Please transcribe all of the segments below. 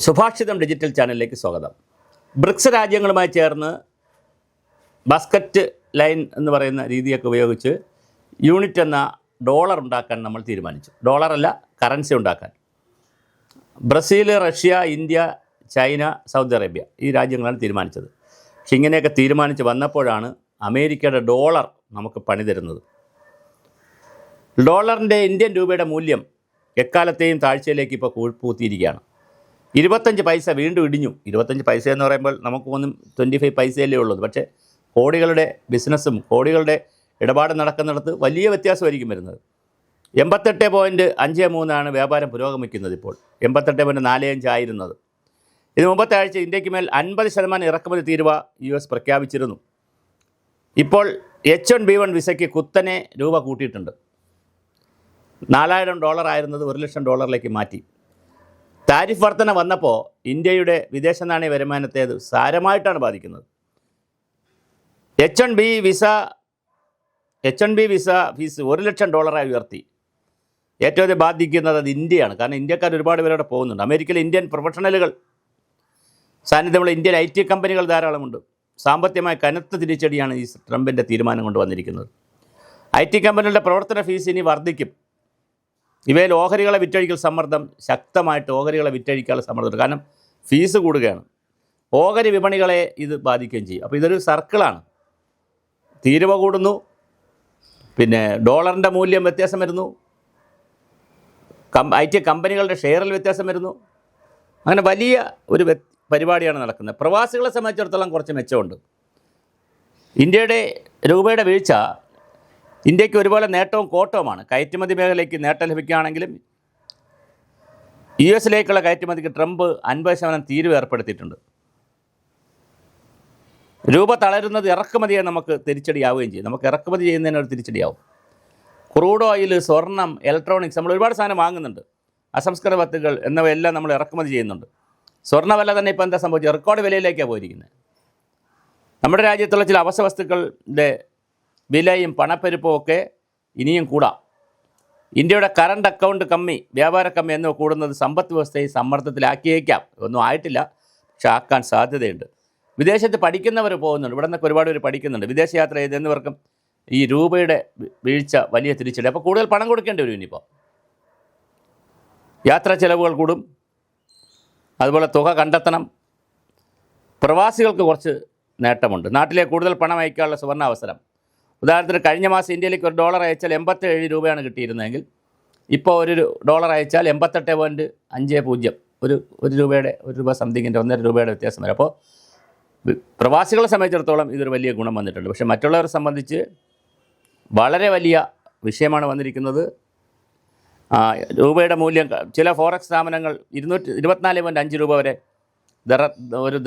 സുഭാഷിതം digital ചാനലിലേക്ക് സ്വാഗതം. BRICS രാജ്യങ്ങളുമായി ചേർന്ന് ബാസ്ക്കറ്റ് ലൈൻ എന്ന് പറയുന്ന രീതിയൊക്കെ ഉപയോഗിച്ച് യൂണിറ്റ് എന്ന ഡോളർ ഉണ്ടാക്കാൻ നമ്മൾ തീരുമാനിച്ചു. ഡോളറല്ല, കറൻസി ഉണ്ടാക്കാൻ. Brazil, Russia, India, China, Saudi Arabia ഈ രാജ്യങ്ങളാണ് തീരുമാനിച്ചത്. പക്ഷെ ഇങ്ങനെയൊക്കെ തീരുമാനിച്ച് വന്നപ്പോഴാണ് അമേരിക്കയുടെ ഡോളർ നമുക്ക് പണി തരുന്നത്. ഡോളറിൻ്റെ ഇന്ത്യൻ രൂപയുടെ മൂല്യം എക്കാലത്തെയും താഴ്ചയിലേക്ക് ഇപ്പോൾ പൂത്തിയിരിക്കുകയാണ്. 25 പൈസ വീണ്ടും ഇടിഞ്ഞു. 25 പൈസ എന്ന് പറയുമ്പോൾ നമുക്കൊന്നും 25 പൈസയല്ലേ ഉള്ളത്. പക്ഷേ കോടികളുടെ ബിസിനസ്സും കോടികളുടെ ഇടപാട് നടക്കുന്നിടത്ത് വലിയ വ്യത്യാസമായിരിക്കും വരുന്നത്. 88.53 വ്യാപാരം പുരോഗമിക്കുന്നത്. ഇപ്പോൾ 88.45 ആയിരുന്നത്. ഇത് മുമ്പത്തെ ആഴ്ച ഇന്ത്യക്ക് മേൽ 50% ഇറക്കുമതി തീരുവ US പ്രഖ്യാപിച്ചിരുന്നു. ഇപ്പോൾ H1B1 വിസയ്ക്ക് കുത്തനെ രൂപ കൂട്ടിയിട്ടുണ്ട്. $4,000 ആയിരുന്നത് $1,00,000 മാറ്റി. താരിഫ് വർധന വന്നപ്പോൾ ഇന്ത്യയുടെ വിദേശ നാണയ വരുമാനത്തെ അത് സാരമായിട്ടാണ് ബാധിക്കുന്നത്. H1B വിസ ഫീസ് $1,00,000 ഉയർത്തി. ഏറ്റവും അധികം ബാധിക്കുന്നത് അത് ഇന്ത്യയാണ്. കാരണം ഇന്ത്യക്കാർ ഒരുപാട് പേരവിടെ പോകുന്നുണ്ട്. അമേരിക്കയിലെ ഇന്ത്യൻ പ്രൊഫഷണലുകൾ സാന്നിധ്യമുള്ള ഇന്ത്യൻ IT കമ്പനികൾ ധാരാളമുണ്ട്. സാമ്പത്തികമായ കനത്ത തിരിച്ചടിയാണ് ഈ ട്രംപിൻ്റെ തീരുമാനം കൊണ്ട് വന്നിരിക്കുന്നത്. IT കമ്പനികളുടെ പ്രവർത്തന ഫീസ് ഇനി വർദ്ധിക്കും. ഇവയിൽ ഓഹരികളെ വിറ്റഴിക്കൽ സമ്മർദ്ദം ശക്തമായിട്ട് ഓഹരികളെ വിറ്റഴിക്കാനുള്ള സമ്മർദ്ദമുണ്ട്. കാരണം ഫീസ് കൂടുകയാണ്. ഓഹരി വിപണികളെ ഇത് ബാധിക്കുകയും ചെയ്യും. അപ്പോൾ ഇതൊരു സർക്കിളാണ്. തീരുവ കൂടുന്നു, പിന്നെ ഡോളറിൻ്റെ മൂല്യം വ്യത്യാസം വരുന്നു, IT കമ്പനികളുടെ ഷെയറിൽ വ്യത്യാസം വരുന്നു. അങ്ങനെ വലിയ ഒരു പരിപാടിയാണ് നടക്കുന്നത്. പ്രവാസികളെ സംബന്ധിച്ചിടത്തോളം കുറച്ച് മെച്ചമുണ്ട്. ഇന്ത്യയുടെ രൂപയുടെ വീഴ്ച ഇന്ത്യക്ക് ഒരുപോലെ നേട്ടവും കോട്ടവുമാണ്. കയറ്റുമതി മേഖലയ്ക്ക് നേട്ടം ലഭിക്കുകയാണെങ്കിലും US കയറ്റുമതിക്ക് ട്രംപ് 50% തീരുവ ഏർപ്പെടുത്തിയിട്ടുണ്ട്. രൂപ തളരുന്നത് ഇറക്കുമതിയെ നമുക്ക് തിരിച്ചടിയാവുകയും ചെയ്യും. നമുക്ക് ഇറക്കുമതി ചെയ്യുന്നതിന് ഒരു തിരിച്ചടിയാവും. ക്രൂഡ് ഓയിൽ, സ്വർണം, ഇലക്ട്രോണിക്സ്, നമ്മൾ ഒരുപാട് സാധനം വാങ്ങുന്നുണ്ട്. അസംസ്കൃത വസ്തുക്കൾ എന്നിവയെല്ലാം നമ്മൾ ഇറക്കുമതി ചെയ്യുന്നുണ്ട്. സ്വർണ്ണവില തന്നെ ഇപ്പോൾ എന്താ സംഭവിച്ചത്? റെക്കോർഡ് വിലയിലേക്കാണ് പോയിരിക്കുന്നത്. നമ്മുടെ രാജ്യത്തുള്ള ചില അവശ്യ വസ്തുക്കളുടെ വിലയും പണപ്പെരുപ്പവും ഒക്കെ ഇനിയും കൂടാം. ഇന്ത്യയുടെ കറണ്ട് അക്കൗണ്ട് കമ്മി, വ്യാപാര കമ്മി എന്നിവ കൂടുന്നത് സമ്പദ് വ്യവസ്ഥയെ സമ്മർദ്ദത്തിലാക്കിയേക്കാം. ഒന്നും ആയിട്ടില്ല, പക്ഷെ ആക്കാൻ സാധ്യതയുണ്ട്. വിദേശത്ത് പഠിക്കുന്നവർ പോകുന്നുണ്ട്. ഇവിടെ നിന്നൊക്കെ ഒരുപാട് പേർ പഠിക്കുന്നുണ്ട്. വിദേശയാത്ര ചെയ്തെന്നവർക്കും ഈ രൂപയുടെ വീഴ്ച വലിയ തിരിച്ചടി. അപ്പോൾ കൂടുതൽ പണം കൊടുക്കേണ്ടി വരും. ഇനിയിപ്പോൾ യാത്രാ ചെലവുകൾ കൂടും. അതുപോലെ തുക കണ്ടെത്തണം. പ്രവാസികൾക്ക് കുറച്ച് നേട്ടമുണ്ട്. നാട്ടിലേക്ക് കൂടുതൽ പണം അയക്കാനുള്ള സുവർണാവസരം. ഉദാഹരണത്തിന് കഴിഞ്ഞ മാസം ഇന്ത്യയിലേക്ക് $1 അയച്ചാൽ 87 രൂപയാണ് കിട്ടിയിരുന്നതെങ്കിൽ ഇപ്പോൾ $1 അയച്ചാൽ 88.50 ഒരു രൂപയുടെ $1 സംതിങ്ങിൻ്റെ 1.5 രൂപയുടെ വ്യത്യാസം വരും. അപ്പോൾ പ്രവാസികളെ സംബന്ധിച്ചിടത്തോളം ഇതൊരു വലിയ ഗുണം വന്നിട്ടുണ്ട്. പക്ഷേ മറ്റുള്ളവരെ സംബന്ധിച്ച് വളരെ വലിയ വിഷയമാണ് വന്നിരിക്കുന്നത്. രൂപയുടെ മൂല്യം ചില ഫോറക്സ് സ്ഥാപനങ്ങൾ 224.5 രൂപ വരെ ഒരു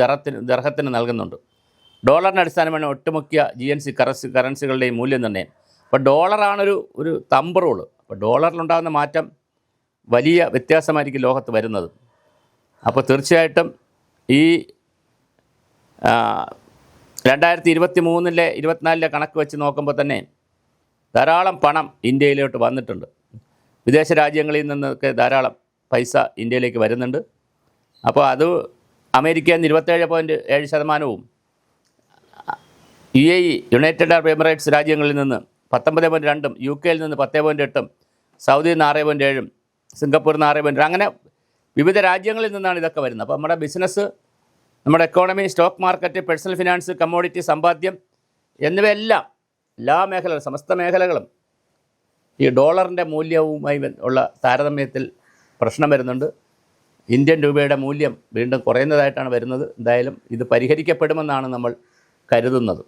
ദർഹത്തിന് നൽകുന്നുണ്ട്. ഡോളറിന് അടിസ്ഥാനമാണ് ഒട്ടുമുഖ്യ GNC കറൻസികളുടെയും മൂല്യം നിർണ്ണയം. അപ്പോൾ ഡോളറാണൊരു തമ്പ് റൂള്. അപ്പോൾ ഡോളറിലുണ്ടാകുന്ന മാറ്റം വലിയ വ്യത്യാസമായിരിക്കും ലോകത്ത് വരുന്നത്. അപ്പോൾ തീർച്ചയായിട്ടും ഈ 2023 24 കണക്ക് വെച്ച് നോക്കുമ്പോൾ തന്നെ ധാരാളം പണം ഇന്ത്യയിലോട്ട് വന്നിട്ടുണ്ട്. വിദേശ രാജ്യങ്ങളിൽ നിന്നൊക്കെ ധാരാളം പൈസ ഇന്ത്യയിലേക്ക് വരുന്നുണ്ട്. അപ്പോൾ അത് അമേരിക്കയിൽ നിന്ന് 27.7%, UAE, യുണൈറ്റഡ് അറബ് എമിറേറ്റ്സ് രാജ്യങ്ങളിൽ നിന്ന് 19.2%, UK നിന്ന് 10.8%, സൗദിയിൽ നിന്ന് 6.7%, സിംഗപ്പൂരിൽ നിന്ന് 6.2%. അങ്ങനെ വിവിധ രാജ്യങ്ങളിൽ നിന്നാണ് ഇതൊക്കെ വരുന്നത്. അപ്പോൾ നമ്മുടെ ബിസിനസ്, നമ്മുടെ economy, stock market, personal finance, commodity, സമ്പാദ്യം എന്നിവയെല്ലാം എല്ലാ മേഖലകളും, സമസ്ത മേഖലകളും ഈ ഡോളറിൻ്റെ മൂല്യവുമായി ഉള്ള താരതമ്യത്തിൽ പ്രശ്നം വരുന്നുണ്ട്. ഇന്ത്യൻ രൂപയുടെ മൂല്യം വീണ്ടും കുറയുന്നതായിട്ടാണ് വരുന്നത്. എന്തായാലും ഇത് പരിഹരിക്കപ്പെടുമെന്നാണ് നമ്മൾ കരുതുന്നത്.